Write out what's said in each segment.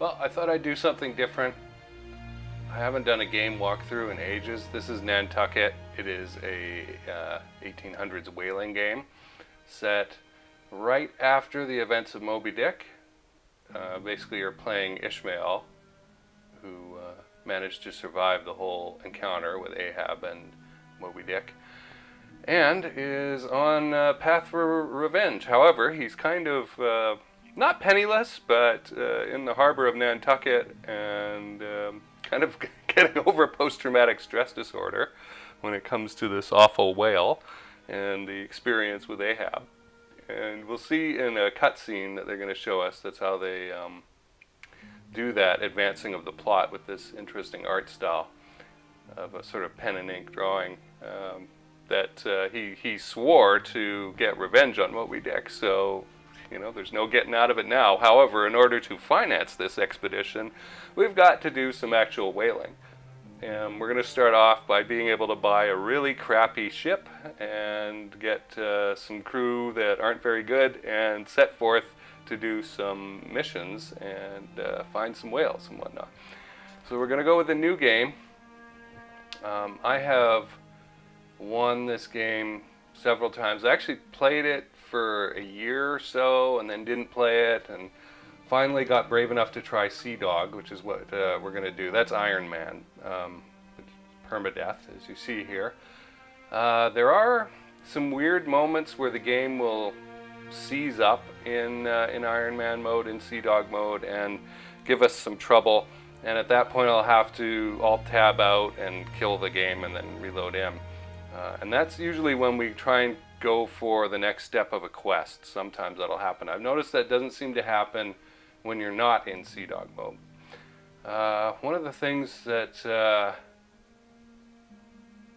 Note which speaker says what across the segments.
Speaker 1: Well, I thought I'd do something different. I haven't done a game walkthrough in ages. This is Nantucket. It is a 1800s whaling game set right after the events of Moby Dick. Basically, you're playing Ishmael, who managed to survive the whole encounter with Ahab and Moby Dick, and is on a path for revenge. However, he's kind of not penniless, but in the harbor of Nantucket and kind of getting over post-traumatic stress disorder when it comes to this awful whale and the experience with Ahab. And we'll see in a cutscene that they're going to show us that's how they do that advancing of the plot with this interesting art style of a sort of pen and ink drawing. That he swore to get revenge on Moby Dick, so there's no getting out of it now. However, in order to finance this expedition, we've got to do some actual whaling. And we're going to start off by being able to buy a really crappy ship and get some crew that aren't very good and set forth to do some missions and find some whales and whatnot. So we're going to go with a new game. I have won this game several times. I actually played it for a year or so and then didn't play it, and finally got brave enough to try Sea Dog, which is what we're going to do. That's Iron Man, permadeath, as you see here. There are some weird moments where the game will seize up in Iron Man mode, in Sea Dog mode, and give us some trouble. And at that point, I'll have to alt-tab out and kill the game and then reload in. And that's usually when we try and go for the next step of a quest. Sometimes that'll happen. I've noticed that doesn't seem to happen when you're not in Sea Dog mode. One of the things that,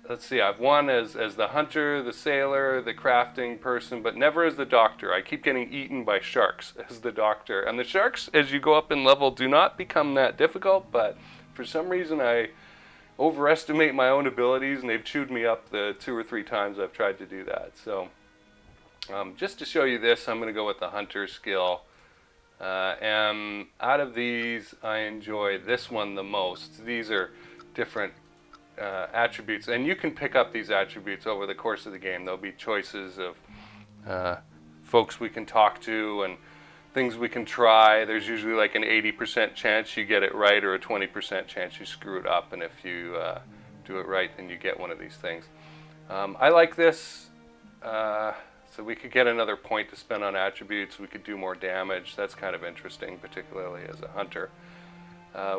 Speaker 1: let's see, I've won as the hunter, the sailor, the crafting person, but never as the doctor. I keep getting eaten by sharks as the doctor. And the sharks, as you go up in level, do not become that difficult, but for some reason I overestimate my own abilities, and they've chewed me up the 2 or 3 times I've tried to do that. So just to show you this, I'm going to go with the hunter skill. And out of these, I enjoy this one the most. These are different attributes, and you can pick up these attributes over the course of the game. There'll be choices of folks we can talk to and things we can try. There's usually like an 80% chance you get it right or a 20% chance you screw it up, and if you do it right, then you get one of these things. I like this, so we could get another point to spend on attributes. We could do more damage. That's kind of interesting, particularly as a hunter.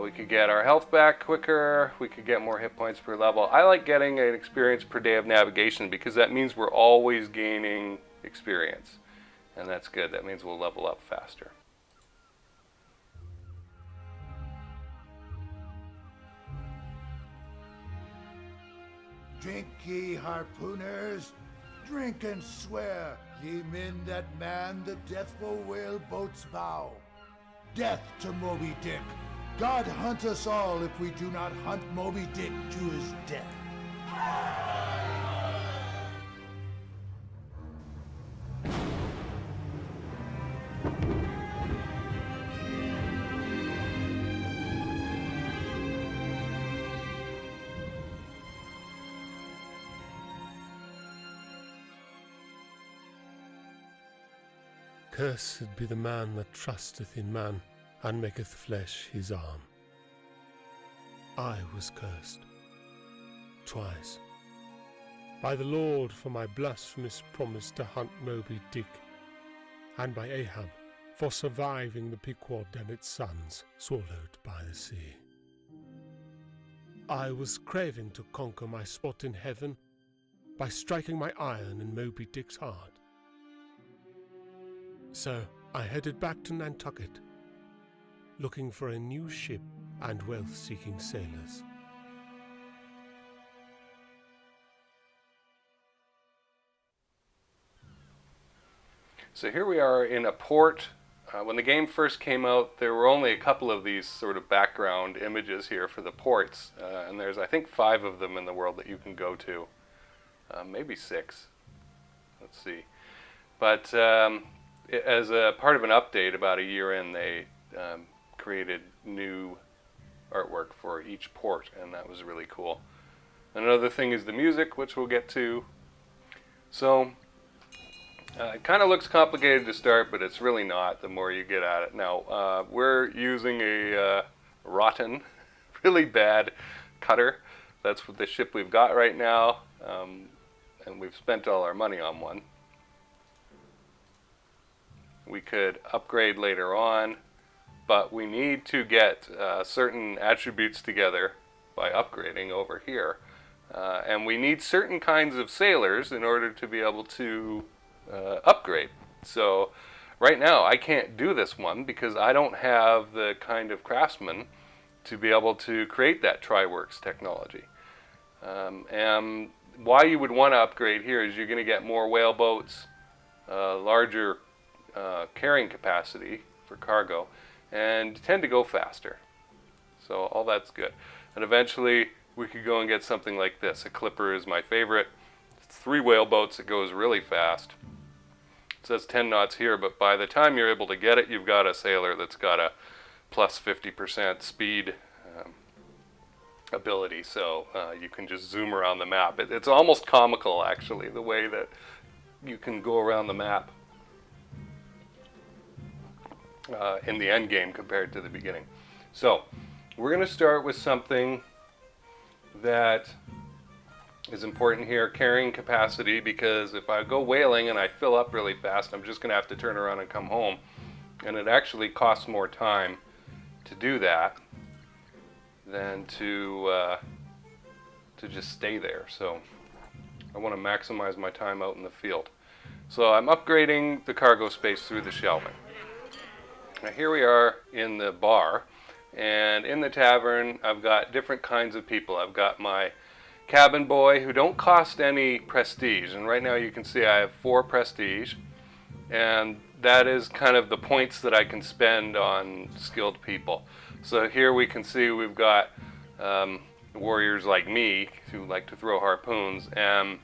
Speaker 1: We could get our health back quicker. We could get more hit points per level. I like getting an experience per day of navigation because that means we're always gaining experience. And that's good. That means we'll level up faster.
Speaker 2: Drink ye harpooners, drink and swear, ye men that man the deathful whale boat's bow. Death to Moby Dick. God hunt us all if we do not hunt Moby Dick to his death.
Speaker 3: Cursed be the man that trusteth in man, and maketh flesh his arm. I was cursed twice by the Lord for my blasphemous promise to hunt Moby Dick, and by Ahab for surviving the Pequod and its sons swallowed by the sea. I was craving to conquer my spot in heaven by striking my iron in Moby Dick's heart. So I headed back to Nantucket, looking for a new ship and wealth-seeking sailors.
Speaker 1: So here we are in a port. When the game first came out, there were only a couple of these sort of background images here for the ports, and there's I think 5 of them in the world that you can go to, maybe 6. Let's see. But as a part of an update about a year in, they created new artwork for each port, and that was really cool. Another thing is the music, which we'll get to. So it kind of looks complicated to start, but it's really not the more you get at it. Now, we're using a rotten, really bad cutter. That's what the ship we've got right now, and we've spent all our money on one. We could upgrade later on, but we need to get certain attributes together by upgrading over here. And we need certain kinds of sailors in order to be able to upgrade. So right now I can't do this one because I don't have the kind of craftsman to be able to create that Triworks technology. And why you would want to upgrade here is you're going to get more whale boats, larger carrying capacity for cargo, and tend to go faster. So all that's good. And eventually we could go and get something like this. A clipper is my favorite. It's 3 whale boats. It goes really fast. It says 10 knots here, but by the time you're able to get it, you've got a sailor that's got a plus 50% speed ability. So you can just zoom around the map. It's almost comical, actually, the way that you can go around the map in the end game compared to the beginning. So we're going to start with something that is important here, carrying capacity, because if I go whaling and I fill up really fast, I'm just going to have to turn around and come home, and it actually costs more time to do that than to just stay there. So I want to maximize my time out in the field. So I'm upgrading the cargo space through the shelving. Now here we are in the bar, and in the tavern I've got different kinds of people. I've got my cabin boy who don't cost any prestige, and right now you can see I have 4 prestige, and that is kind of the points that I can spend on skilled people. So here we can see we've got warriors like me who like to throw harpoons, and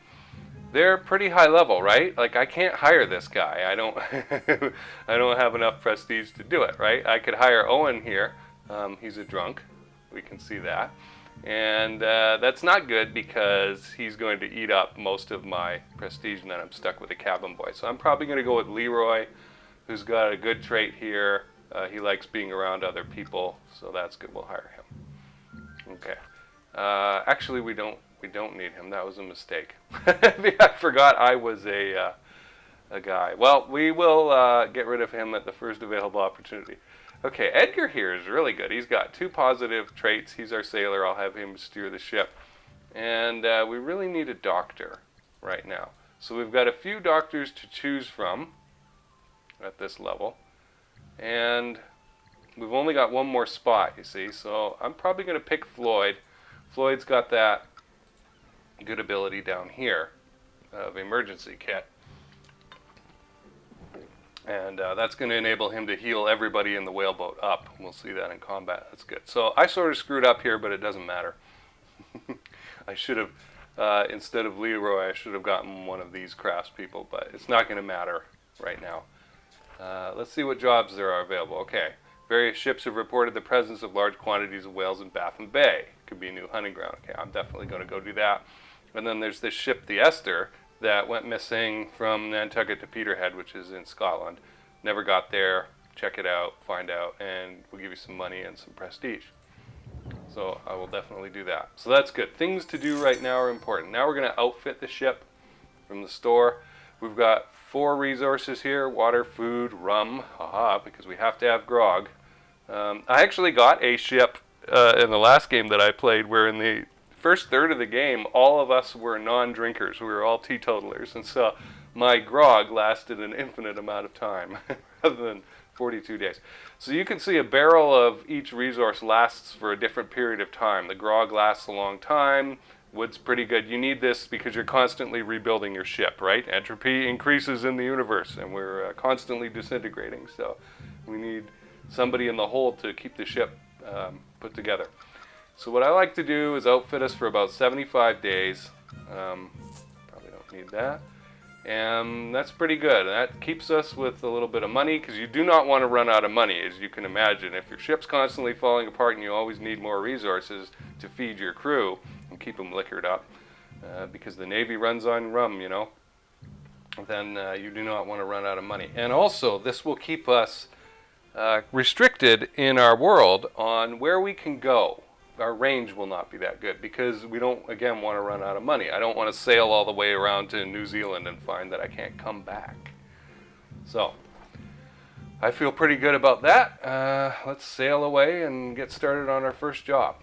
Speaker 1: they're pretty high level, right? Like, I can't hire this guy. I don't I don't have enough prestige to do it, right? I could hire Owen here. He's a drunk. We can see that. And that's not good because he's going to eat up most of my prestige, and then I'm stuck with a cabin boy. So I'm probably going to go with Leroy, who's got a good trait here. He likes being around other people, so that's good. We'll hire him. Okay. Actually, we don't need him. That was a mistake. I forgot I was a guy. Well, we will get rid of him at the first available opportunity. Okay, Edgar here is really good. He's got 2 positive traits. He's our sailor. I'll have him steer the ship. And we really need a doctor right now. So we've got a few doctors to choose from at this level. And we've only got 1 more spot, you see. So I'm probably going to pick Floyd. Floyd's got that good ability down here of emergency kit, and that's going to enable him to heal everybody in the whaleboat up. We'll see that in combat. That's good. So I sort of screwed up here, but it doesn't matter. I should have, instead of Leroy, I should have gotten one of these craftspeople, but it's not going to matter right now. Let's see what jobs there are available. Okay. Various ships have reported the presence of large quantities of whales in Baffin Bay. Could be a new hunting ground. Okay, I'm definitely going to go do that. And then there's this ship, the Esther, that went missing from Nantucket to Peterhead, which is in Scotland. Never got there. Check it out, find out, and we'll give you some money and some prestige. So I will definitely do that. So that's good. Things to do right now are important. Now we're going to outfit the ship from the store. We've got 4 resources here: water, food, rum, because we have to have grog. I actually got a ship in the last game that I played where in the first third of the game, all of us were non-drinkers. We were all teetotalers, and so my grog lasted an infinite amount of time rather than 42 days. So you can see a barrel of each resource lasts for a different period of time. The grog lasts a long time. Wood's pretty good. You need this because you're constantly rebuilding your ship, right? Entropy increases in the universe, and we're constantly disintegrating. So we need somebody in the hold to keep the ship put together. So what I like to do is outfit us for about 75 days. Probably don't need that. And that's pretty good. That keeps us with a little bit of money, because you do not want to run out of money, as you can imagine. If your ship's constantly falling apart and you always need more resources to feed your crew and keep them liquored up, because the Navy runs on rum, you know, then you do not want to run out of money. And also, this will keep us restricted in our world on where we can go. Our range will not be that good, because we don't, again, want to run out of money. I don't want to sail all the way around to New Zealand and find that I can't come back. So, I feel pretty good about that. Let's sail away and get started on our first job.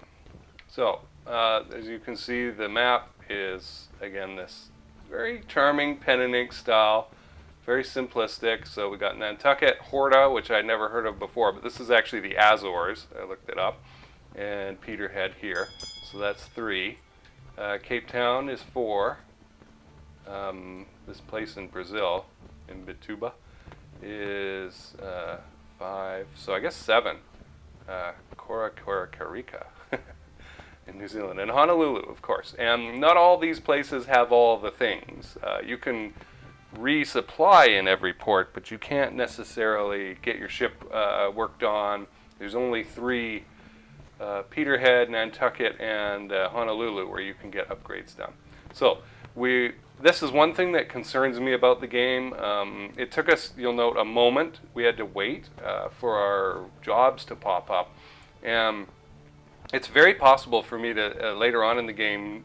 Speaker 1: So, as you can see, the map is, again, this very charming pen and ink style, very simplistic. So we got Nantucket, Horta, which I'd never heard of before, but this is actually the Azores. I looked it up. And Peterhead here. So that's 3. Cape Town is 4. This place in Brazil, in Bituba, is 5. So I guess 7. Carica in New Zealand. And Honolulu, of course. And not all these places have all the things. You can resupply in every port, but you can't necessarily get your ship worked on. There's only 3, Peterhead, Nantucket, and Honolulu, where you can get upgrades done. So this is one thing that concerns me about the game. It took us, you'll note, a moment. We had to wait for our jobs to pop up. And it's very possible for me to, later on in the game,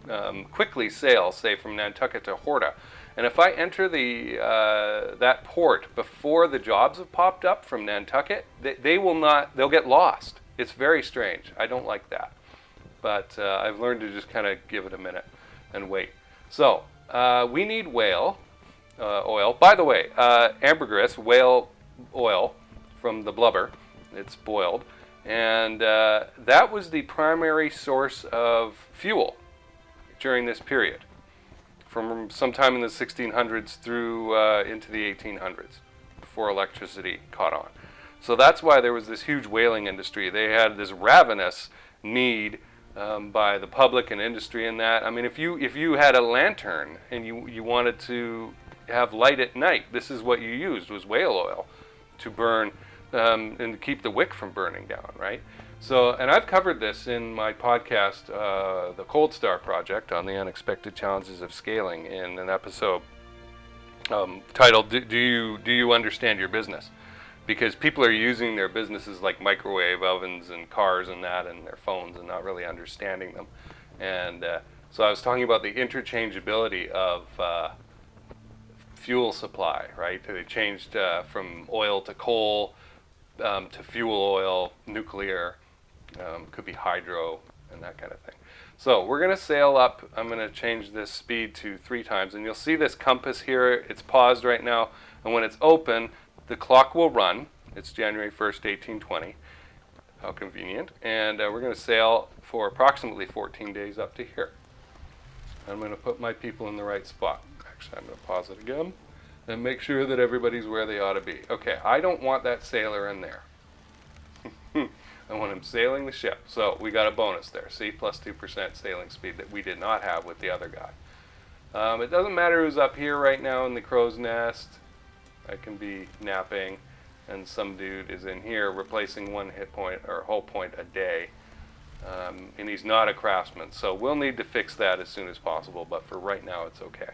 Speaker 1: quickly sail, say, from Nantucket to Horta. And if I enter that port before the jobs have popped up from Nantucket, they'll get lost. It's very strange. I don't like that. But I've learned to just kind of give it a minute and wait. So, we need whale oil. By the way, ambergris, whale oil from the blubber. It's boiled. And that was the primary source of fuel during this period, from sometime in the 1600s through into the 1800s, before electricity caught on. So that's why there was this huge whaling industry. They had this ravenous need by the public and industry in that. I mean, if you had a lantern and you wanted to have light at night, this is what you used, was whale oil to burn and to keep the wick from burning down, right? So, and I've covered this in my podcast, the Cold Star Project, on the unexpected challenges of scaling, in an episode titled "Do you understand your business?" Because people are using their businesses like microwave ovens and cars and that, and their phones, and not really understanding them. And so I was talking about the interchangeability of fuel supply, right? They changed from oil to coal to fuel oil, nuclear, could be hydro, and that kind of thing. So we're going to sail up. I'm going to change this speed to 3 times, and you'll see this compass here. It's paused right now, and when it's open, the clock will run. It's January 1st, 1820. How convenient. And we're going to sail for approximately 14 days up to here. I'm going to put my people in the right spot. Actually, I'm going to pause it again and make sure that everybody's where they ought to be. Okay, I don't want that sailor in there. I want him sailing the ship. So we got a bonus there. See, plus 2% sailing speed that we did not have with the other guy. It doesn't matter who's up here right now in the crow's nest. I can be napping, and some dude is in here replacing 1 hit point or hull point a day, and he's not a craftsman. So we'll need to fix that as soon as possible, but for right now it's okay.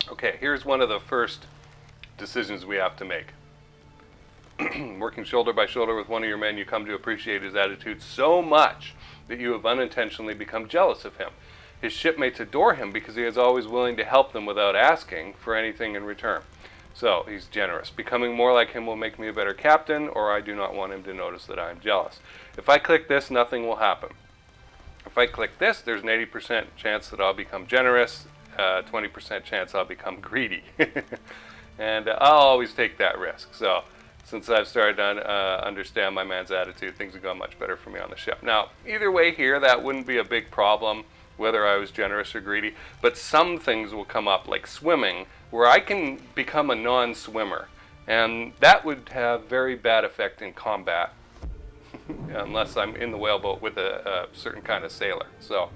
Speaker 1: Okay, here's one of the first decisions we have to make. Working shoulder by shoulder with one of your men, you come to appreciate his attitude so much that you have unintentionally become jealous of him. His shipmates adore him because he is always willing to help them without asking for anything in return. So he's generous. Becoming more like him will make me a better captain, or I do not want him to notice that I am jealous. If I click this, nothing will happen. If I click this, there's an 80% chance that I'll become generous, 20% chance I'll become greedy. And I'll always take that risk. So since I've started to understand my man's attitude, things have gone much better for me on the ship. Now, either way here, that wouldn't be a big problem, whether I was generous or greedy, but some things will come up, like swimming, where I can become a non-swimmer, and that would have very bad effect in combat. unless I'm in the whaleboat with a certain kind of sailor. So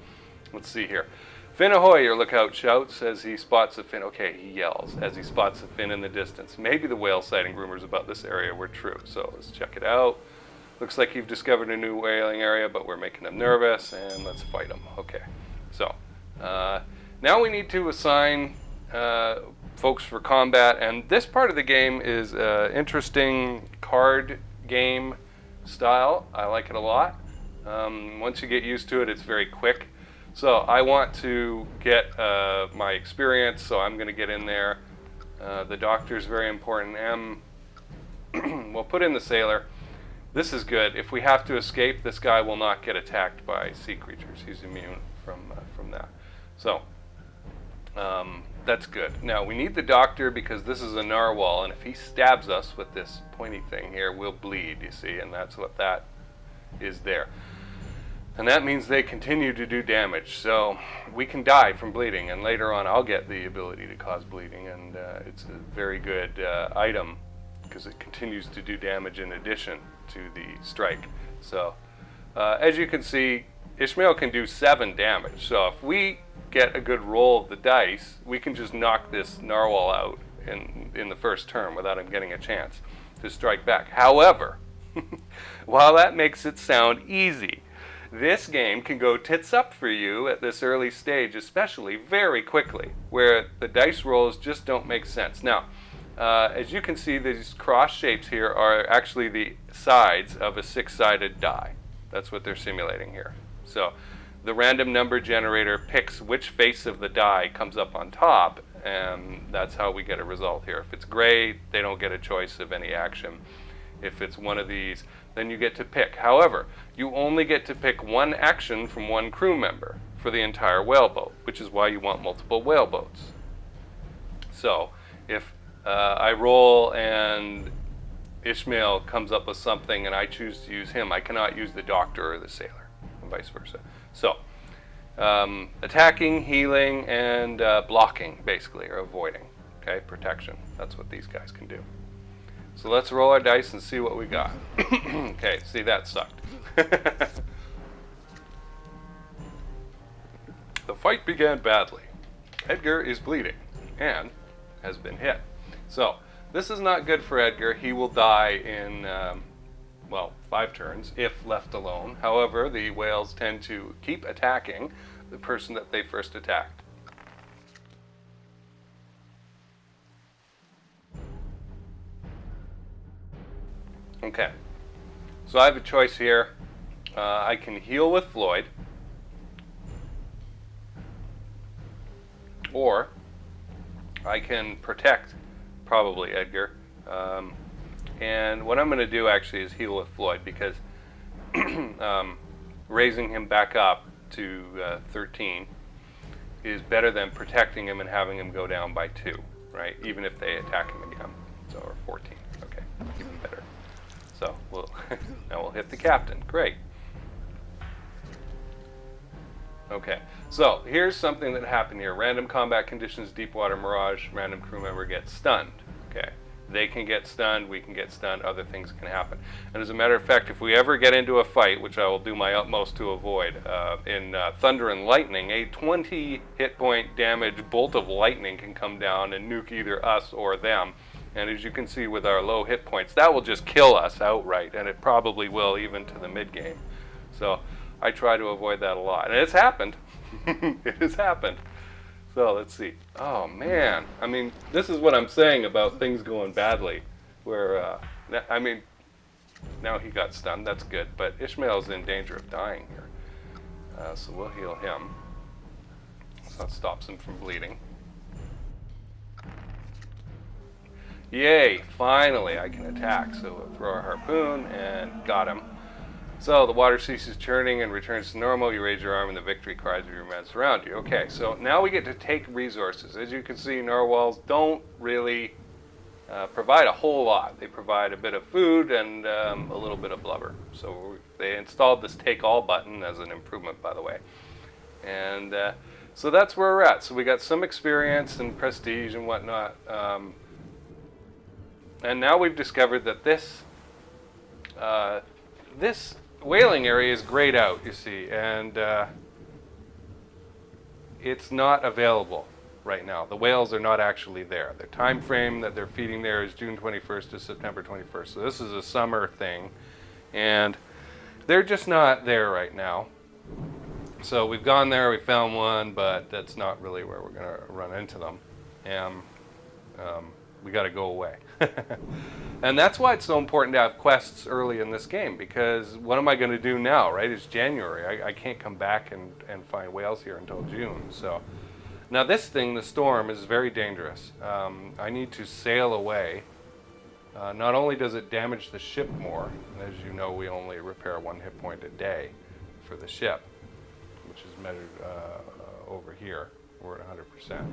Speaker 1: let's see here. Fin ahoy, your lookout shouts as he spots a fin. Okay, he yells as he spots a fin in the distance. Maybe the whale sighting rumors about this area were true. So let's check it out. Looks like you've discovered a new whaling area, but we're making them nervous, and let's fight them. Okay, so now we need to assign folks for combat, and this part of the game is interesting card game style. I like it a lot. Once you get used to it, it's very quick. So I want to get my experience, so I'm going to get in there. The doctor is very important. We'll put in the sailor. This is good. If we have to escape, this guy will not get attacked by sea creatures. He's immune from that. So that's good. Now we need the doctor because this is a narwhal, and if he stabs us with this pointy thing here, we'll bleed, you see, and that's what that is there. And that means they continue to do damage. So we can die from bleeding, and later on I'll get the ability to cause bleeding, and it's a very good item because it continues to do damage in addition to the strike. So as you can see, Ishmael can do 7 damage. So if we get a good roll of the dice, we can just knock this narwhal out in the first turn without him getting a chance to strike back. However, while that makes it sound easy, this game can go tits up for you at this early stage, especially very quickly, where the dice rolls just don't make sense. Now, as you can see, these cross shapes here are actually the sides of a 6-sided die. That's what they're simulating here. So the random number generator picks which face of the die comes up on top, and that's how we get a result here. If it's gray, they don't get a choice of any action. If it's one of these, then you get to pick. However, you only get to pick one action from one crew member for the entire whaleboat, which is why you want multiple whaleboats. So if I roll and Ishmael comes up with something and I choose to use him, I cannot use the doctor or the sailor, and vice versa. So attacking, healing, and blocking, basically, or avoiding. Okay, protection. That's what these guys can do. So let's roll our dice and see what we got. Okay, see, that sucked. The fight began badly. Edgar is bleeding and has been hit. So this is not good for Edgar. He will die in, 5 turns if left alone. However, the whales tend to keep attacking the person that they first attacked. Okay, so I have a choice here. I can heal with Floyd, or I can protect, probably, Edgar. And what I'm going to do actually is heal with Floyd, because raising him back up to 13 is better than protecting him and having him go down by 2, right? Even if they attack him again. So, or 14. Okay, even better. So now we'll hit the captain. Great. Okay, so here's something that happened here. Random combat conditions, deep water mirage, random crew member gets stunned. Okay, they can get stunned, we can get stunned, other things can happen. And as a matter of fact, if we ever get into a fight, which I will do my utmost to avoid, in Thunder and Lightning, a 20 hit point damage bolt of lightning can come down and nuke either us or them. And as you can see with our low hit points, that will just kill us outright, and it probably will even to the mid-game. So I try to avoid that a lot. And it's happened. It has happened. So let's see. Oh, man. I mean, this is what I'm saying about things going badly. Where, now he got stunned. That's good. But Ishmael's in danger of dying here. So we'll heal him. So that stops him from bleeding. Yay, finally I can attack. So we'll throw our harpoon and got him. So the water ceases churning and returns to normal. You raise your arm and the victory cries of your men surround you. Okay, so now we get to take resources. As you can see, narwhals don't really provide a whole lot. They provide a bit of food and a little bit of blubber. So they installed this take all button as an improvement, by the way. And so that's where we're at. So we got some experience and prestige and whatnot. And now we've discovered that this whaling area is grayed out, you see, and it's not available right now. The whales are not actually there. The time frame that they're feeding there is June 21st to September 21st. So this is a summer thing, and they're just not there right now. So we've gone there, we found one, but that's not really where we're going to run into them. And we got to go away. And that's why it's so important to have quests early in this game, because what am I going to do now, right? It's January. I can't come back and find whales here until June. So now this thing, the storm, is very dangerous. I need to sail away. Not only does it damage the ship more, as you know, we only repair 1 hit point a day for the ship, which is measured over here. We're at 100%.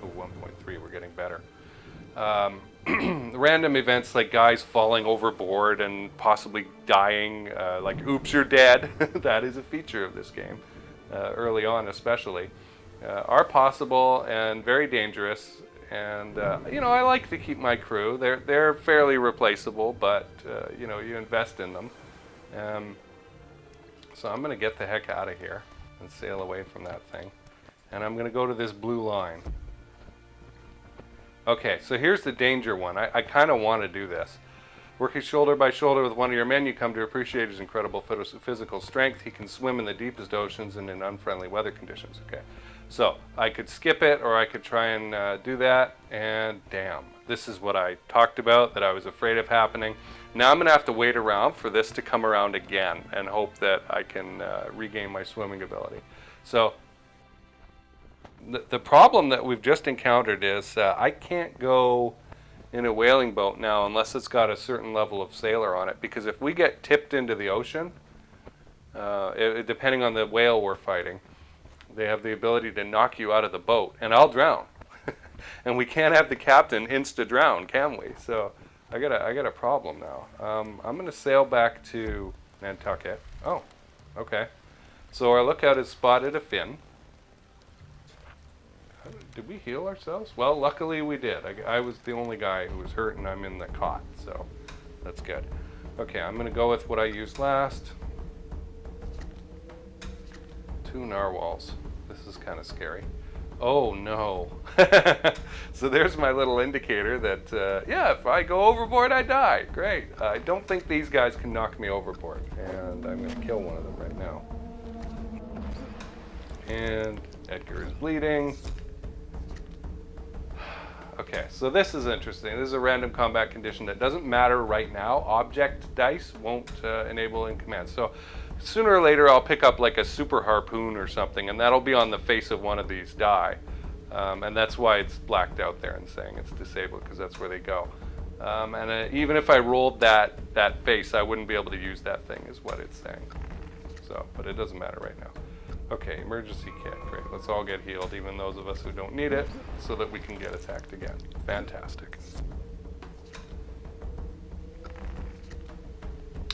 Speaker 1: Oh, 1.3, we're getting better. Random events like guys falling overboard and possibly dying, like oops, you're dead, that is a feature of this game, early on especially, are possible and very dangerous. And you know, I like to keep my crew. They're fairly replaceable, but you know, you invest in them. So I'm going to get the heck out of here and sail away from that thing. And I'm going to go to this blue line. Okay, so here's the danger one. I kind of want to do this. Working shoulder by shoulder with one of your men, you come to appreciate his incredible physical strength. He can swim in the deepest oceans and in unfriendly weather conditions. Okay, so I could skip it, or I could try and do that, and damn, this is what I talked about that I was afraid of happening. Now I'm going to have to wait around for this to come around again and hope that I can regain my swimming ability. So the problem that we've just encountered is I can't go in a whaling boat now unless it's got a certain level of sailor on it, because if we get tipped into the ocean, depending on the whale we're fighting, they have the ability to knock you out of the boat, and I'll drown. And we can't have the captain insta-drown, can we? So I got a problem now. I'm going to sail back to Nantucket. Oh, okay. So our lookout has spotted a fin. Did we heal ourselves? Well, luckily we did. I was the only guy who was hurt, and I'm in the cot, so that's good. Okay, I'm going to go with what I used last. 2 narwhals. This is kind of scary. Oh no. So there's my little indicator that, yeah, if I go overboard, I die. Great. I don't think these guys can knock me overboard, and I'm going to kill one of them right now. And Edgar is bleeding. Okay, so this is interesting. This is a random combat condition that doesn't matter right now. Object dice won't enable in command. So sooner or later I'll pick up like a super harpoon or something, and that'll be on the face of one of these die. And that's why it's blacked out there and saying it's disabled, because that's where they go. And even if I rolled that face, I wouldn't be able to use that thing, is what it's saying. So, but it doesn't matter right now. Okay, emergency kit. Great. Let's all get healed, even those of us who don't need it, so that we can get attacked again. Fantastic.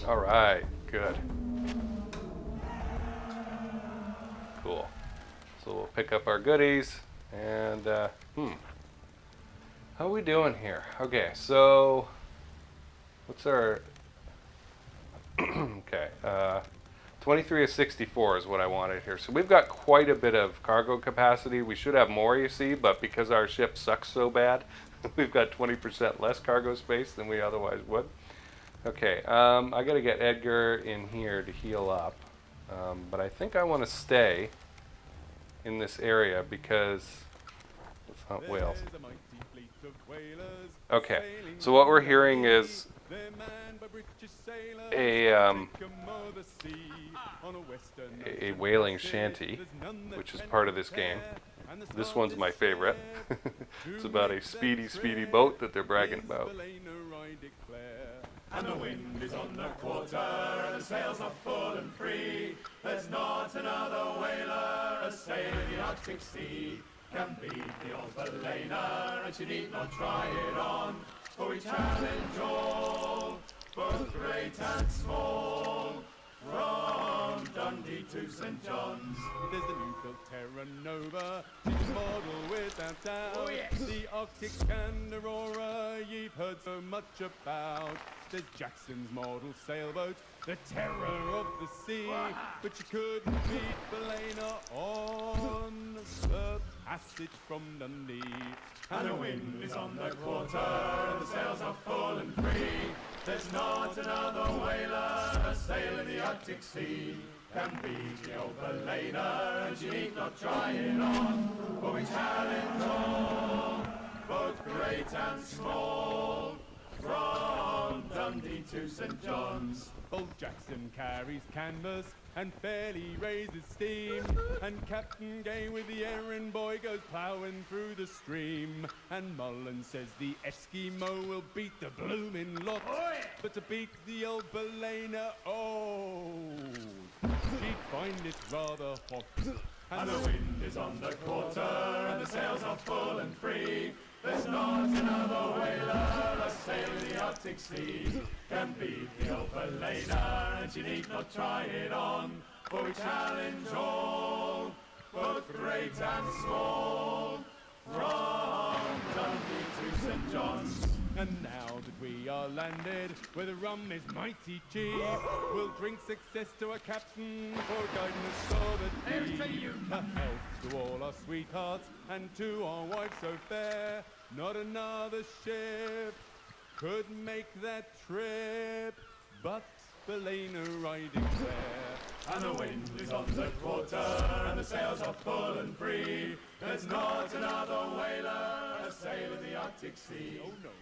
Speaker 1: All right, good. Cool. So we'll pick up our goodies, and how are we doing here? Okay, so what's our okay, 23 of 64 is what I wanted here. So we've got quite a bit of cargo capacity. We should have more, you see, but because our ship sucks so bad, we've got 20% less cargo space than we otherwise would. Okay, I got to get Edgar in here to heal up, but I think I want to stay in this area because let's hunt whales. Okay, so what we're hearing is a whaling shanty, which is part of this game. This one's my favorite. It's about a speedy, speedy boat that they're bragging about.
Speaker 4: And the wind is on the quarter, and the sails are full and free. There's not another whaler a-sailing the Arctic Sea. Can beat the old Verlainer, and she need not try it on. For we challenge all, both great and small, from Dundee to St. John's. There's the new built Terra Nova, she's a model without doubt. Oh, yes. The Arctic and Aurora, you've heard so much about. There's Jackson's model sailboat, the terror of the sea. But you couldn't beat Balena on the passage from Dundee. And the wind is on the quarter, and the sails are full and free. There's not another whaler sail in the Arctic Sea can beat the old Balena, and she need not try it on. For we challenge all, both great and small, from Dundee to St. John's. Old Jackson carries canvas and fairly raises steam, and Captain Gay with the errand boy goes ploughing through the stream. And Mullen says the Eskimo will beat the bloomin' lot, but to beat the old Balena, oh, she'd find it rather hot. And the wind is on the quarter, and the sails are full and free. There's not another whaler sail in the Arctic Sea can beat the old Balena, and she need not try it on. For we challenge all, both great and small, from Dundee to St. John's. And now that we are landed, where the rum is mighty cheap, we'll drink success to our captain for guidance over the deep. A health to all our sweethearts and to our wives so fair. Not another ship could make that trip, but Balena riding there. And the wind is on the quarter, and the sails are full and free. There's not another whaler sail in the Arctic Sea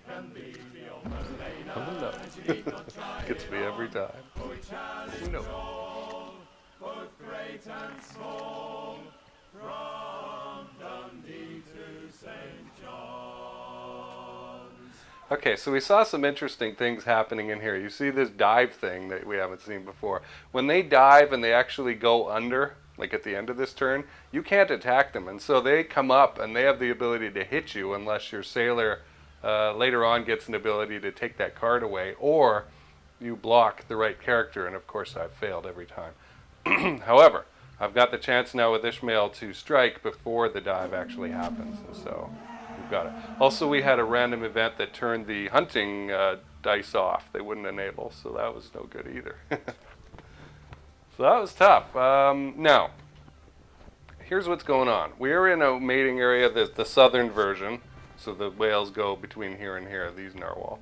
Speaker 4: can beat the old Balena, and she need not try
Speaker 1: Gets me every time.
Speaker 4: For we challenge all, both great and small, from Dundee to St. John's.
Speaker 1: Okay, so we saw some interesting things happening in here. You see this dive thing that we haven't seen before. When they dive and they actually go under, like at the end of this turn, you can't attack them. And so they come up and they have the ability to hit you unless your sailor later on gets an ability to take that card away, or you block the right character. And of course I've failed every time. However, I've got the chance now with Ishmael to strike before the dive actually happens. And so we've got it. Also, we had a random event that turned the hunting dice off. They wouldn't enable, so that was no good either. So that was tough. Now, here's what's going on. We're in a mating area, the southern version, so the whales go between here and here, these narwhal,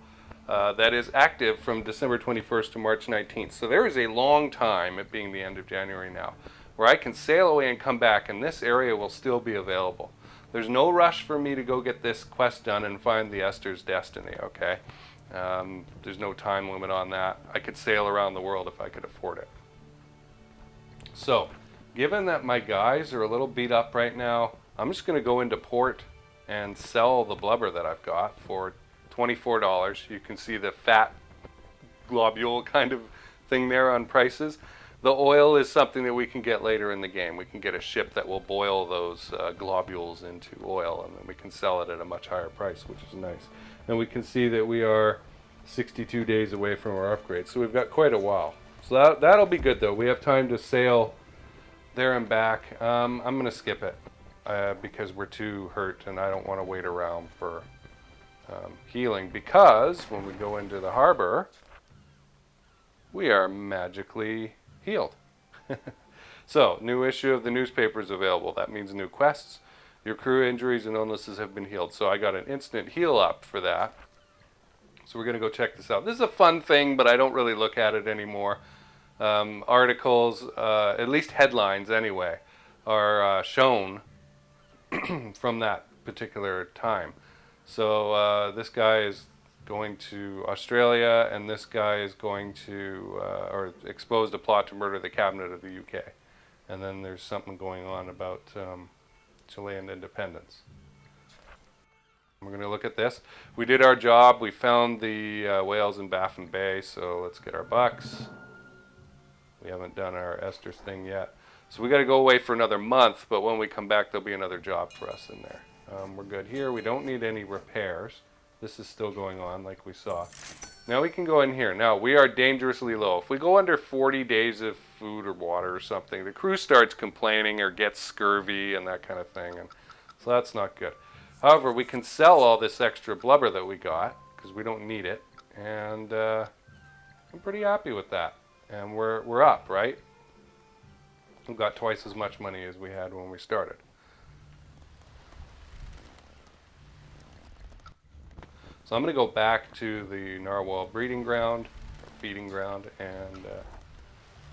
Speaker 1: that is active from December 21st to March 19th. So there is a long time, it being the end of January now, where I can sail away and come back, and this area will still be available. There's no rush for me to go get this quest done and find the Esther's Destiny, okay? There's no time limit on that. I could sail around the world if I could afford it. So, given that my guys are a little beat up right now, I'm just going to go into port and sell the blubber that I've got for $24. You can see the fat globule kind of thing there on prices. The oil is something that we can get later in the game. We can get a ship that will boil those globules into oil, and then we can sell it at a much higher price, which is nice. And we can see that we are 62 days away from our upgrade, so we've got quite a while. So that'll be good, though. We have time to sail there and back. I'm going to skip it because we're too hurt, and I don't want to wait around for healing, because when we go into the harbor, we are magically healed. So, new issue of the newspaper is available. That means new quests. Your crew injuries and illnesses have been healed. So I got an instant heal up for that. So we're going to go check this out. This is a fun thing, but I don't really look at it anymore. Articles, at least headlines anyway, are shown from that particular time. So this guy is going to Australia, and this guy is going to, or exposed a plot to murder the cabinet of the UK. And then there's something going on about Chilean independence. We're going to look at this. We did our job. We found the whales in Baffin Bay, so let's get our bucks. We haven't done our Esther's thing yet. So we got to go away for another month, but when we come back, there'll be another job for us in there. We're good here. We don't need any repairs. This is still going on like we saw. Now we can go in here. Now we are dangerously low. If we go under 40 days of food or water or something, the crew starts complaining or gets scurvy and that kind of thing. And so that's not good. However, we can sell all this extra blubber that we got because we don't need it. And I'm pretty happy with that. And we're up, right? We've got twice as much money as we had when we started. So I'm going to go back to the narwhal breeding ground, or feeding ground, and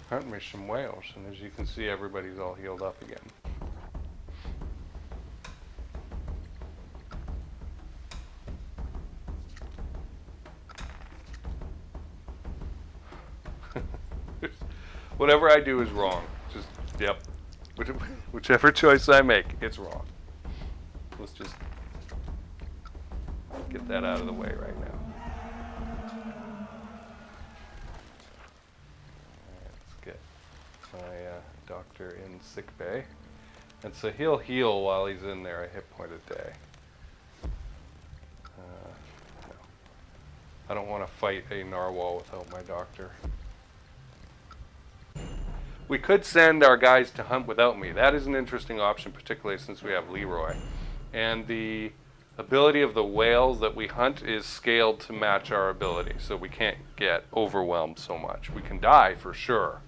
Speaker 1: hunt me some whales. And as you can see, everybody's all healed up again. Whatever I do is wrong. Just, yep. Whichever choice I make, it's wrong. Let's just get that out of the way right now. Let's get my doctor in sick bay. And so he'll heal while he's in there a hit point a day. No. I don't want to fight a narwhal without my doctor. We could send our guys to hunt without me. That is an interesting option, particularly since we have Leroy. And the ability of the whales that we hunt is scaled to match our ability, so we can't get overwhelmed so much. We can die for sure.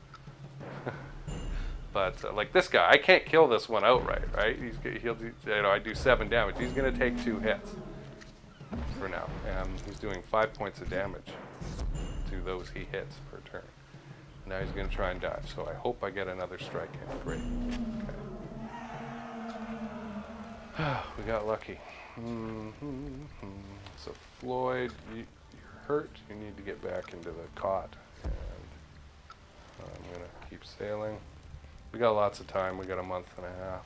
Speaker 1: But like this guy, I can't kill this one outright, right? He'll do, I do 7 damage. He's going to take 2 hits for now. He's doing 5 points of damage to those he hits per turn. Now he's going to try and dodge, so I hope I get another strike in. Great. Okay. We got lucky. So Floyd, you're hurt. You need to get back into the cot. And I'm going to keep sailing. We got lots of time. We got a month and a half.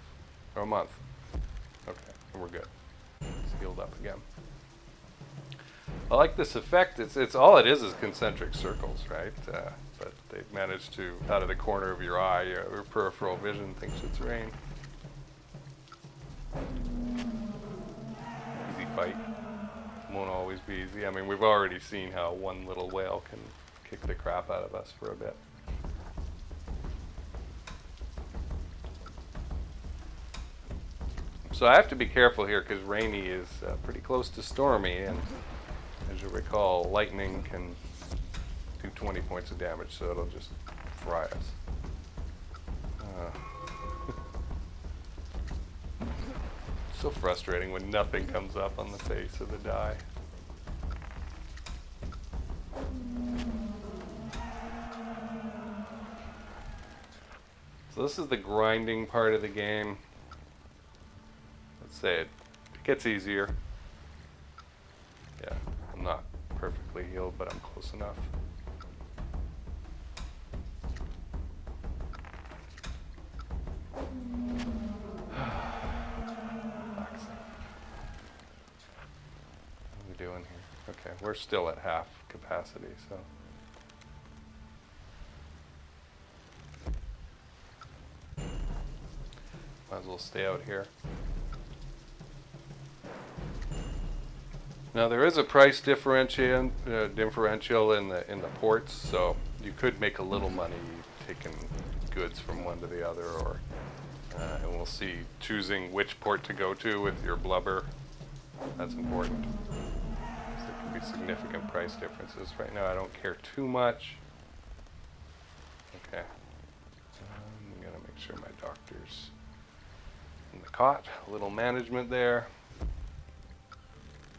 Speaker 1: Or a month. Okay, we're good. It's healed up again. I like this effect. It's all it is concentric circles, right? But they've managed to, out of the corner of your eye, your peripheral vision thinks it's rain. Easy fight. Won't always be easy. I mean, we've already seen how one little whale can kick the crap out of us for a bit. So I have to be careful here because Rainy is pretty close to Stormy, and as you recall, lightning can do 20 points of damage, so it'll just fry us. So frustrating when nothing comes up on the face of the die. So this is the grinding part of the game. Let's say it gets easier. Yeah, I'm not perfectly healed, but I'm close enough. Doing here? Okay, we're still at half capacity, so. Might as well stay out here. Now there is a price differential in the ports, so you could make a little money taking goods from one to the other, or and we'll see choosing which port to go to with your blubber. That's important. There can be significant price differences. Right now I don't care too much. Okay. I'm going to make sure my doctor's in the cot. A little management there.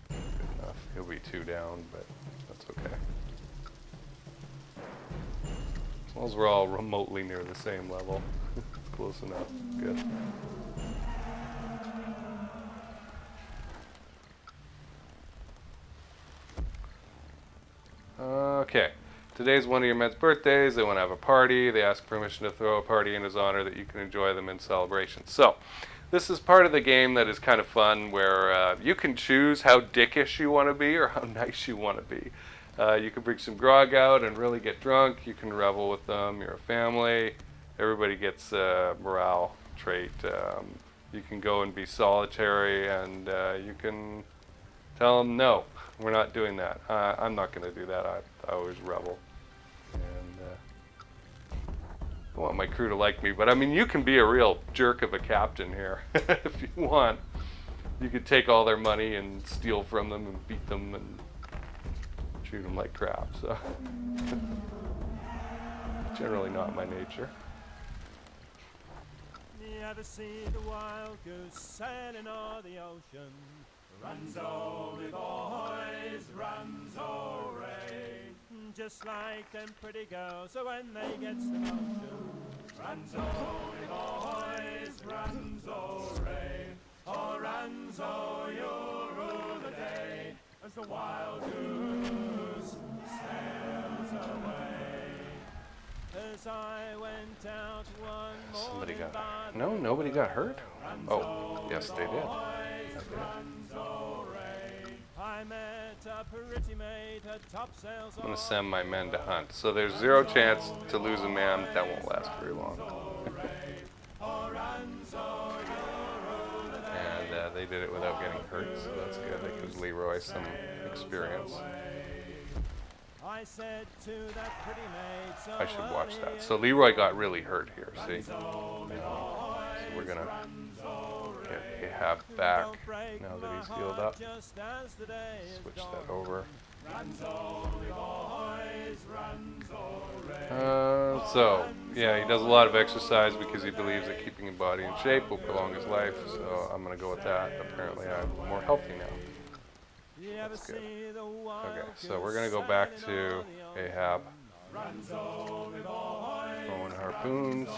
Speaker 1: Good enough. He'll be 2 down, but that's okay. As long as we're all remotely near the same level. Close enough. Good. Okay, today's one of your men's birthdays. They want to have a party. They ask permission to throw a party in his honor that you can enjoy them in celebration. So, this is part of the game that is kind of fun, where you can choose how dickish you want to be or how nice you want to be. You can bring some grog out and really get drunk. You can revel with them. You're a family. Everybody gets a morale trait. You can go and be solitary, and you can Tell them, no, we're not doing that. I'm not going to do that. I always rebel. And I want my crew to like me. But, I mean, you can be a real jerk of a captain here if you want. You could take all their money and steal from them and beat them and treat them like crap. So, generally not my nature.
Speaker 5: You ever see the wild goose sailing o'er the ocean? Runs over boys, runs ray. Just like them pretty girls, so when they gets the motion. Runs over boys, runs ray. Oh, runs you rule the day as the wild goose sails away. As I went out one
Speaker 1: Somebody
Speaker 5: morning
Speaker 1: got... No, nobody got hurt? Oh, yes, they did.
Speaker 5: I met a pretty maid, her topsails
Speaker 1: I'm going to send my men to hunt. So there's 0 chance to lose a man. That won't last very long. And they did it without getting hurt, so that's good. That gives Leroy some experience.
Speaker 5: I said to that pretty maid, so
Speaker 1: I should watch that. So Leroy got really hurt here, see? So we're going to get Ahab back now that he's healed up. Switch that over. So, yeah, he does a lot of exercise because he believes that keeping his body in shape will prolong his life, so I'm going to go with that. Apparently I'm more healthy now. That's good. Okay, so we're going to go back to Ahab. Throwing harpoons.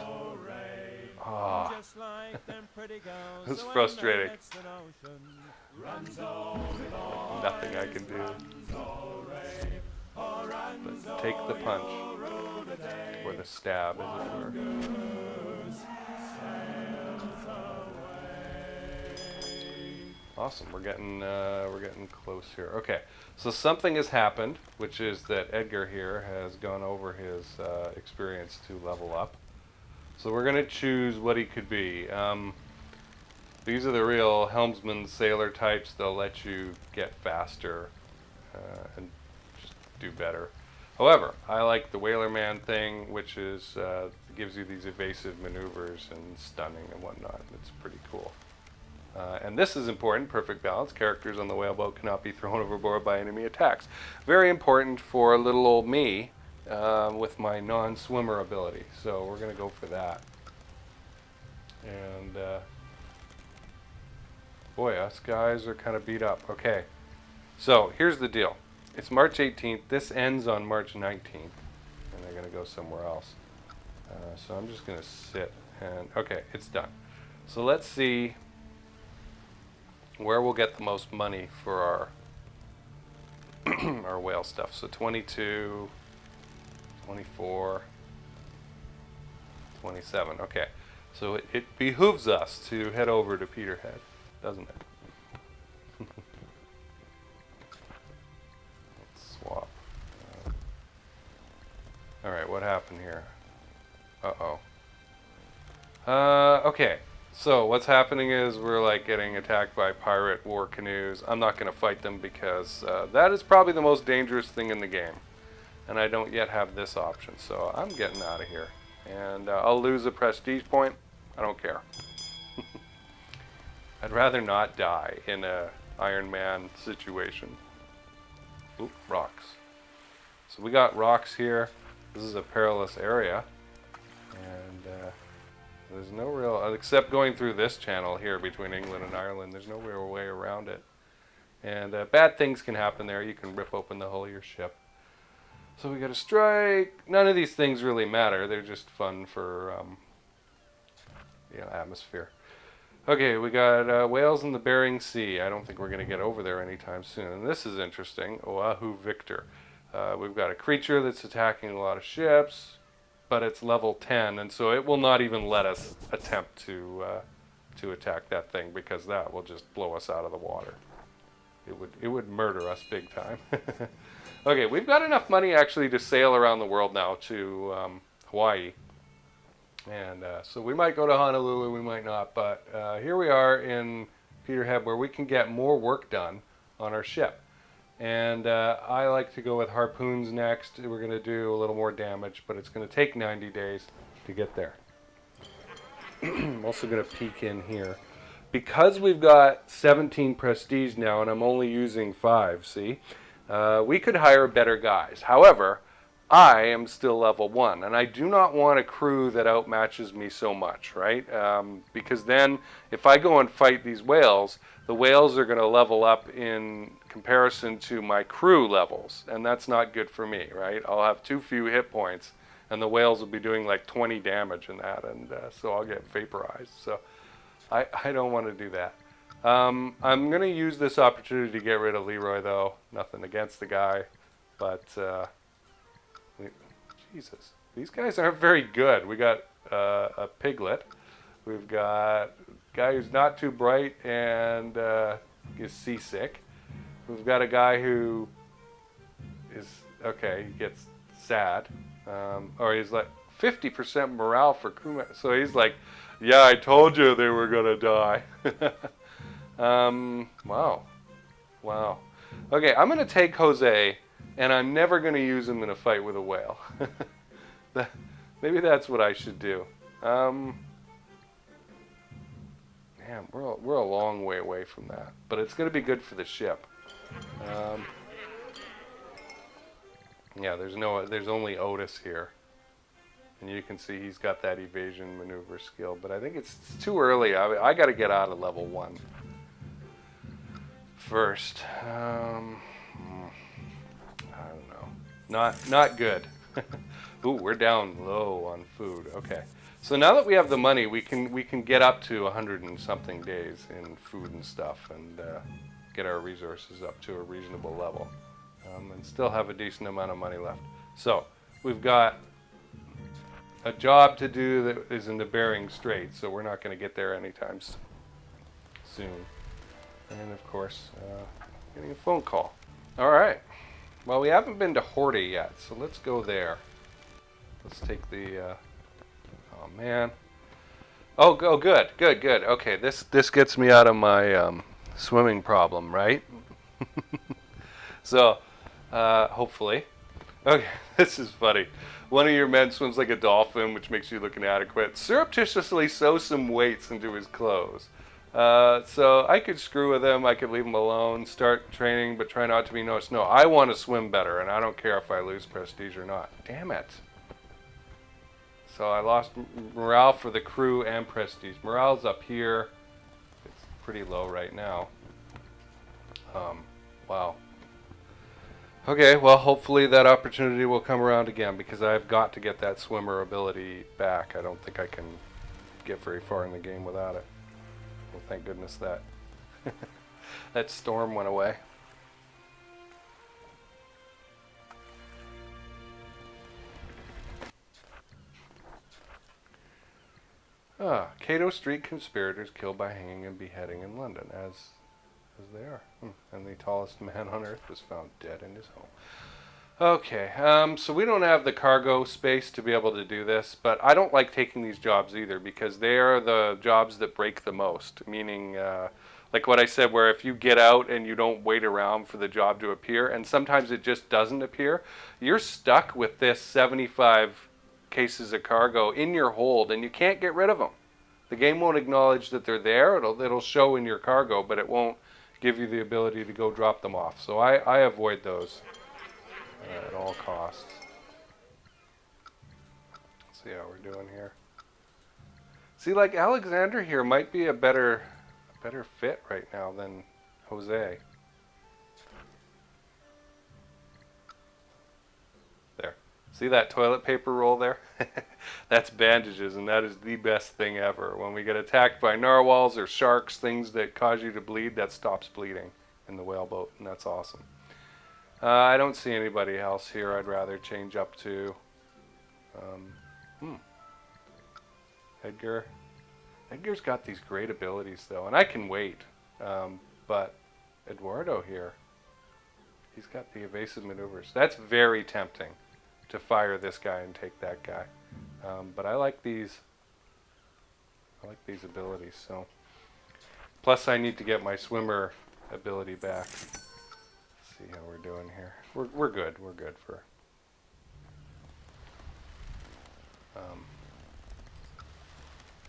Speaker 1: Ah, it's frustrating. Nothing I can do. But take the punch, or the stab, as it were. Awesome, we're getting close here. Okay, so something has happened, which is that Edgar here has gone over his experience to level up. So we're going to choose what he could be. These are the real helmsman sailor types. They'll let you get faster and just do better. However, I like the Whaler Man thing, which is gives you these evasive maneuvers and stunning and whatnot. It's pretty cool. And this is important, perfect balance. Characters on the whaleboat cannot be thrown overboard by enemy attacks. Very important for little old me with my non-swimmer ability. So we're going to go for that. And boy, us guys are kind of beat up. Okay, so here's the deal. It's March 18th. This ends on March 19th. And they're going to go somewhere else. So I'm just going to sit and... Okay, it's done. So let's see where we'll get the most money for our our whale stuff. So 22, 24, 27. Okay, so it behooves us to head over to Peterhead, doesn't it? Let's swap. All right, what happened here? Uh-oh. Okay. So what's happening is we're like getting attacked by pirate war canoes. I'm not going to fight them because that is probably the most dangerous thing in the game. And I don't yet have this option. So I'm getting out of here. And I'll lose a prestige point. I don't care. I'd rather not die in a Iron Man situation. Oop, rocks. So we got rocks here. This is a perilous area. And... there's no real, except going through this channel here between England and Ireland, there's no real way around it. And bad things can happen there. You can rip open the hull of your ship. So we got a strike. None of these things really matter. They're just fun for atmosphere. Okay, we got whales in the Bering Sea. I don't think we're going to get over there anytime soon. And this is interesting. Oahu Victor. We've got a creature that's attacking a lot of ships, but it's level 10, and so it will not even let us attempt to attack that thing, because that will just blow us out of the water. It would murder us big time. Okay, we've got enough money actually to sail around the world now to Hawaii, and so we might go to Honolulu, we might not, but here we are in Peterhead, where we can get more work done on our ship. And I like to go with harpoons next. We're going to do a little more damage, but it's going to take 90 days to get there. I'm also going to peek in here. Because we've got 17 prestige now, and I'm only using 5, see? We could hire better guys. However, I am still level 1, and I do not want a crew that outmatches me so much, right? Because then, if I go and fight these whales, the whales are going to level up in comparison to my crew levels, and that's not good for me, right? I'll have too few hit points, and the whales will be doing like 20 damage in that, and so I'll get vaporized. So I don't want to do that. I'm going to use this opportunity to get rid of Leroy, though. Nothing against the guy, but Jesus, these guys aren't very good. We got a piglet. We've got a guy who's not too bright and is seasick. We've got a guy who is, okay, he gets sad. Or he's like 50% morale for crewmen. So he's like, yeah, I told you they were going to die. Wow. Wow. Okay, I'm going to take Jose, and I'm never going to use him in a fight with a whale. Maybe that's what I should do. Man, we're a long way away from that. But it's going to be good for the ship. Yeah, there's only Otis here. And you can see he's got that evasion maneuver skill. But I think it's too early. I got to get out of level 1 first. I don't know. Not good. Ooh, we're down low on food. Okay. So now that we have the money, we can get up to 100 and something days in food and stuff, and get our resources up to a reasonable level, and still have a decent amount of money left. So we've got a job to do that is in the Bering Strait, so we're not going to get there anytime soon. And of course, getting a phone call. All right. Well, we haven't been to Horta yet, so let's go there. Let's take the. Oh man. Oh, good. Okay, this gets me out of my swimming problem, right? So, hopefully. Okay, this is funny. One of your men swims like a dolphin, which makes you look inadequate. Surreptitiously sews some weights into his clothes. So I could screw with him. I could leave him alone, start training, but try not to be noticed. No, I want to swim better, and I don't care if I lose prestige or not. Damn it. So I lost morale for the crew and prestige. Morale's up here. It's pretty low right now. Wow. Okay, well, hopefully that opportunity will come around again, because I've got to get that swimmer ability back. I don't think I can get very far in the game without it. Well, thank goodness that that storm went away. Cato Street conspirators killed by hanging and beheading in London, as they are. And the tallest man on earth was found dead in his home. Okay, so we don't have the cargo space to be able to do this, but I don't like taking these jobs either, because they are the jobs that break the most, meaning like what I said, where if you get out and you don't wait around for the job to appear, and sometimes it just doesn't appear, you're stuck with this 75 cases of cargo in your hold, and you can't get rid of them. The game won't acknowledge that they're there. It'll show in your cargo, but it won't give you the ability to go drop them off. So I avoid those at all costs. Let's see how we're doing here. See, like Alexander here might be a better fit right now than Jose. There. See that toilet paper roll there? That's bandages, and that is the best thing ever. When we get attacked by narwhals or sharks, things that cause you to bleed, that stops bleeding in the whaleboat, and that's awesome. I don't see anybody else here I'd rather change up to. Edgar. Edgar's got these great abilities, though, and I can wait. But Eduardo here, he's got the evasive maneuvers. That's very tempting to fire this guy and take that guy. But I like these. I like these abilities. So, plus I need to get my swimmer ability back. see how we're doing here. We're good. We're good for.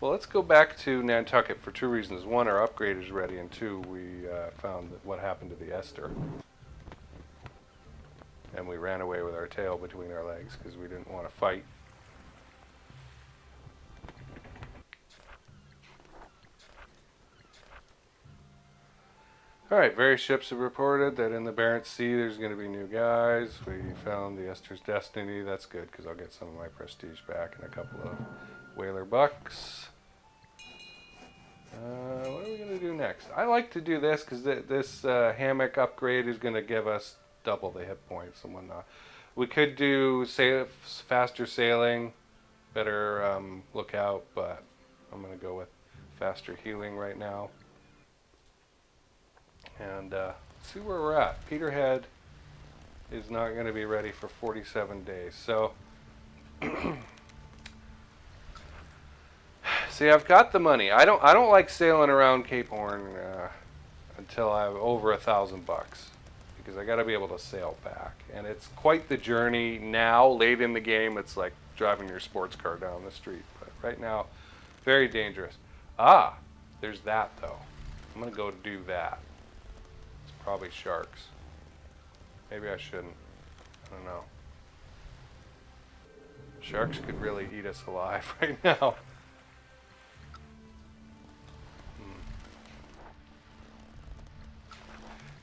Speaker 1: Well, let's go back to Nantucket for two reasons. One, our upgrade is ready, and two, we found that what happened to the Esther. And we ran away with our tail between our legs because we didn't want to fight. Alright, various ships have reported that in the Barents Sea there's going to be new guys. We found the Esther's Destiny. That's good because I'll get some of my prestige back and a couple of whaler bucks. What are we going to do next? I like to do this because this hammock upgrade is going to give us double the hit points and whatnot. We could do faster sailing, better lookout, but I'm going to go with faster healing right now. And see where we're at. Peterhead is not going to be ready for 47 days. So, see, I've got the money. I don't like sailing around Cape Horn until I have over $1,000 because I got to be able to sail back, and it's quite the journey. Now, late in the game, it's like driving your sports car down the street. But right now, very dangerous. Ah, there's that though. I'm gonna go do that. Probably sharks. Maybe I shouldn't. I don't know. Sharks could really eat us alive right now.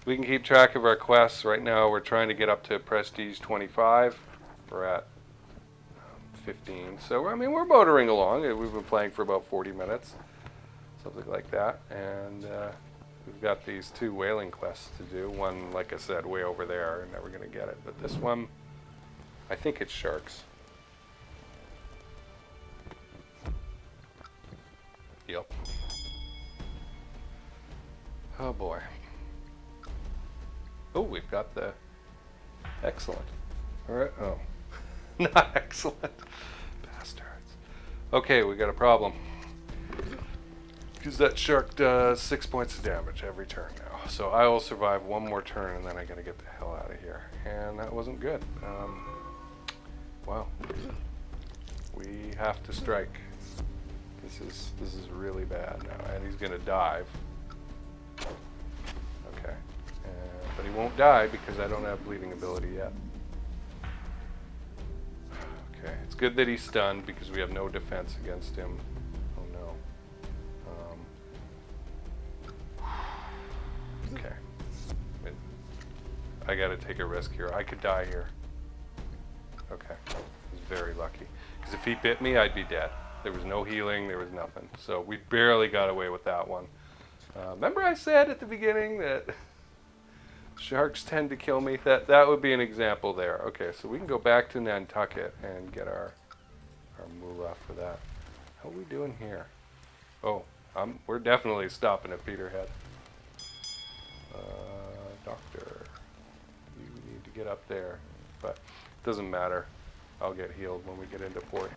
Speaker 1: We can keep track of our quests. Right now we're trying to get up to Prestige 25. We're at 15. So, I mean, we're motoring along. We've been playing for about 40 minutes. Something like that. And we've got these 2 whaling quests to do. One, like I said, way over there, and never going to get it. But this one, I think it's sharks. Yep. Oh boy. Oh, we've got the excellent. All right. Oh, not excellent. Bastards. Okay, we got a problem. Because that shark does 6 points of damage every turn now. So I will survive one more turn and then I gotta get the hell out of here. And that wasn't good. Wow. We have to strike. This is really bad now. And he's gonna dive. Okay. But he won't die because I don't have bleeding ability yet. Okay. It's good that he's stunned because we have no defense against him. Okay. I gotta take a risk here. I could die here. Okay. I was very lucky. Because if he bit me, I'd be dead. There was no healing, there was nothing. So we barely got away with that one. Remember I said at the beginning that sharks tend to kill me? That would be an example there. Okay, so we can go back to Nantucket and get our moolah for that. How are we doing here? Oh, we're definitely stopping at Peterhead. Doctor, you need to get up there, but it doesn't matter. I'll get healed when we get into port.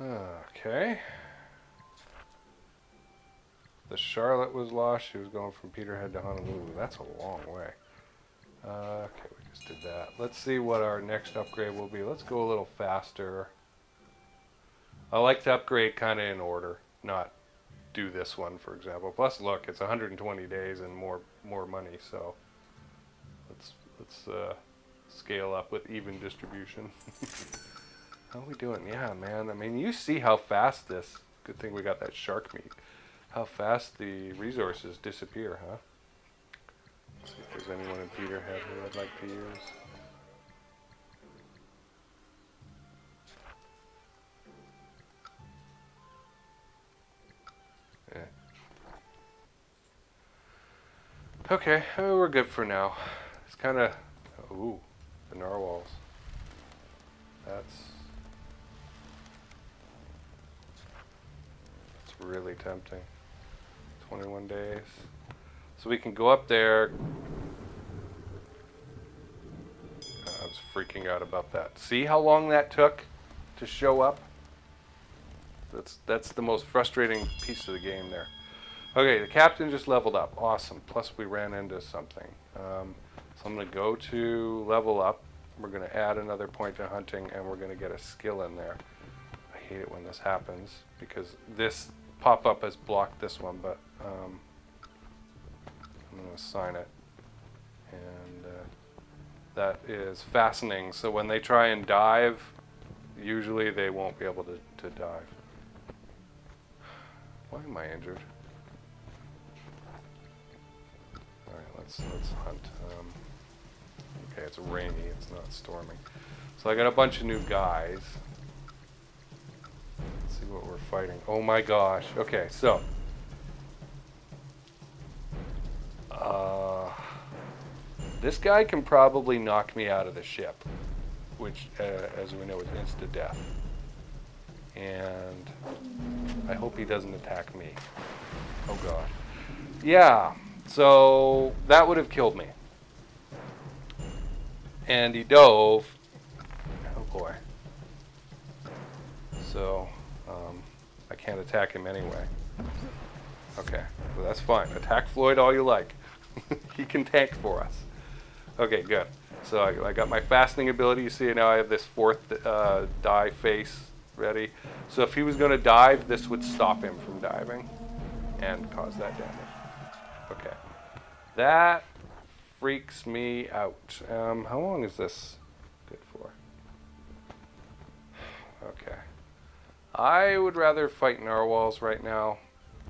Speaker 1: Okay. The Charlotte was lost. She was going from Peterhead to Honolulu. That's a long way. Okay, we just did that. Let's see what our next upgrade will be. Let's go a little faster. I like to upgrade kind of in order, not do this one, for example. Plus, look, it's 120 days and more money, so let's scale up with even distribution. How are we doing? Yeah, man. I mean, you see how fast this. Good thing we got that shark meat. How fast the resources disappear, huh? Let's see if there's anyone in Peterhead who I'd like to use. Okay, we're good for now. It's kind of, ooh, the narwhals. That's really tempting. 21 days. So we can go up there. I was freaking out about that. See how long that took to show up? That's the most frustrating piece of the game there. Okay, the captain just leveled up. Awesome. Plus we ran into something. So I'm going to go to level up. We're going to add another point to hunting, and we're going to get a skill in there. I hate it when this happens because this pop-up has blocked this one, but I'm going to assign it. And that is fastening. So when they try and dive, usually they won't be able to dive. Why am I injured? Alright, let's hunt. Okay, it's rainy, it's not storming. So I got a bunch of new guys. Let's see what we're fighting. Oh my gosh. Okay, so this guy can probably knock me out of the ship, which, as we know, is insta-death. And I hope he doesn't attack me. Oh god. Yeah, so that would have killed me. And he dove. Oh boy. So, I can't attack him anyway. Okay, so that's fine. Attack Floyd all you like. He can tank for us. Okay, good. So I got my fastening ability. You see now I have this fourth die face ready. So if he was going to dive, this would stop him from diving and cause that damage. Okay. That freaks me out. How long is this good for? Okay. I would rather fight narwhals right now.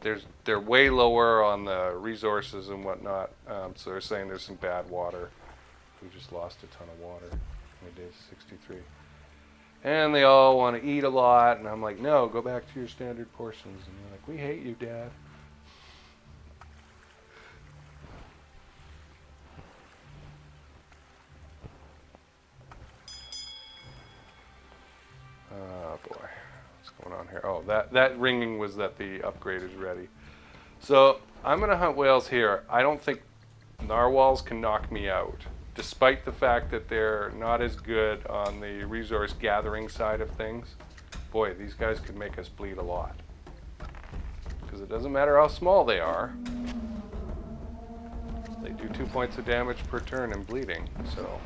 Speaker 1: They're way lower on the resources and whatnot. So they're saying there's some bad water. We just lost a ton of water. We did 63. And they all want to eat a lot, and I'm like, no, go back to your standard portions. And they're like, we hate you, Dad. Oh boy, what's going on here? Oh, that ringing was that the upgrade is ready. So I'm gonna hunt whales here. I don't think narwhals can knock me out, despite the fact that they're not as good on the resource gathering side of things. Boy, these guys could make us bleed a lot. Because it doesn't matter how small they are. They do 2 points of damage per turn in bleeding, so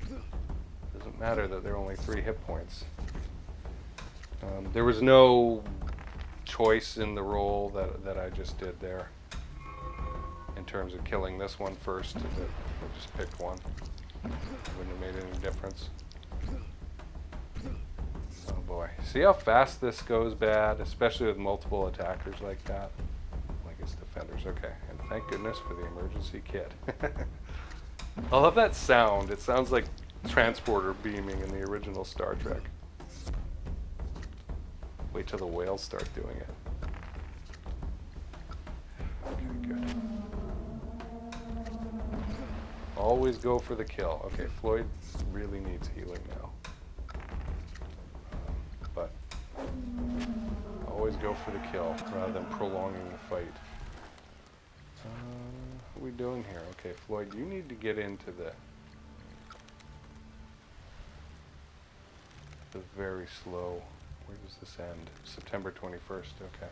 Speaker 1: it doesn't matter that they're only 3 hit points. There was no choice in the roll that I just did there. In terms of killing this one first, I just picked one. Wouldn't have made any difference. Oh boy. See how fast this goes bad, especially with multiple attackers like that? Like it's defenders. Okay, and thank goodness for the emergency kit. I love that sound. It sounds like transporter beaming in the original Star Trek. Wait till the whales start doing it. Okay, good. Always go for the kill. Okay, Floyd really needs healing now. But always go for the kill rather than prolonging the fight. What are we doing here? Okay, Floyd, you need to get into the very slow. Where does this end? September 21st, okay.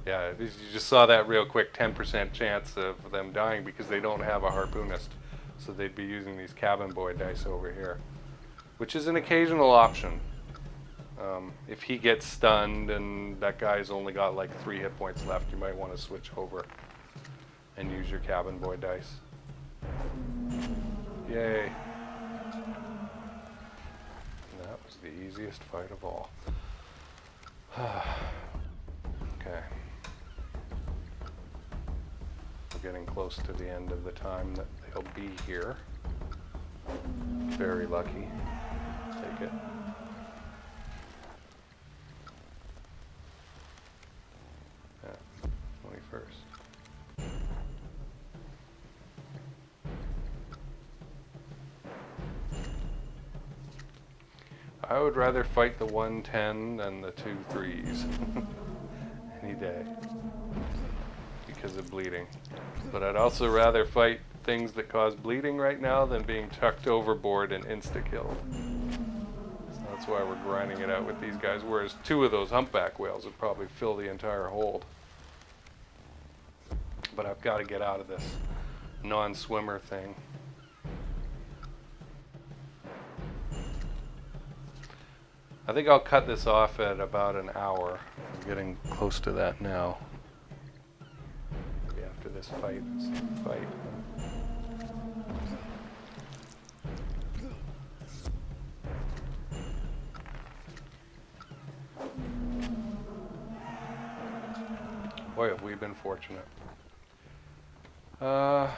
Speaker 1: Yeah, you just saw that real quick, 10% chance of them dying because they don't have a harpoonist. So they'd be using these cabin boy dice over here, which is an occasional option. If he gets stunned and that guy's only got like 3 hit points left, you might want to switch over and use your cabin boy dice. Yay. That was the easiest fight of all. Okay. We're getting close to the end of the time that they'll be here. Very lucky. Take it. Yeah, 21st. I would rather fight the 110 than the 2 3s. Any day. Because of bleeding. But I'd also rather fight things that cause bleeding right now than being tucked overboard and insta-killed. So that's why we're grinding it out with these guys, whereas 2 of those humpback whales would probably fill the entire hold. But I've got to get out of this non-swimmer thing. I think I'll cut this off at about an hour. I'm getting close to that now. Maybe after this fight. Boy, have we been fortunate. Yeah.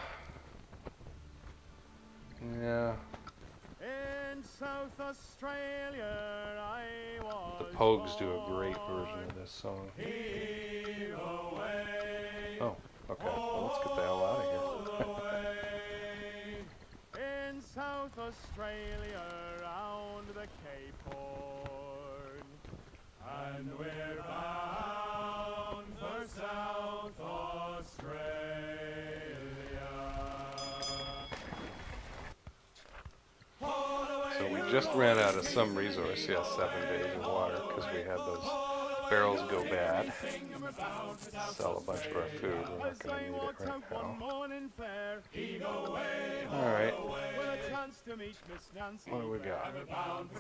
Speaker 5: In South Australia, I was
Speaker 1: The Pogues do a great version of this song. Oh, okay. Well, let's get the hell out of here.
Speaker 5: In South Australia, round the Cape Horn, and we're bound for South Australia.
Speaker 1: So we just ran out of some resource, 7 days of water, because we had those barrels go bad. Sell a bunch of our food, we're not going to need it right now. Alright. What do we got?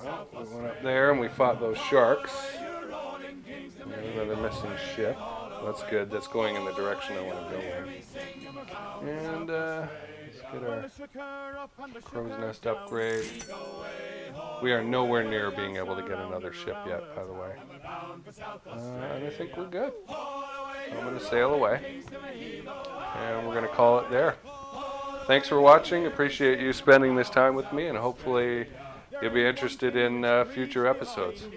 Speaker 1: Well, we went up there and we fought those sharks. There's another missing ship. That's good, that's going in the direction I want to go in. And let's get our crow's nest upgrade. We are nowhere near being able to get another ship yet, by the way. And I think we're good. I'm going to sail away. And we're going to call it there. Thanks for watching. Appreciate you spending this time with me, and hopefully you'll be interested in future episodes.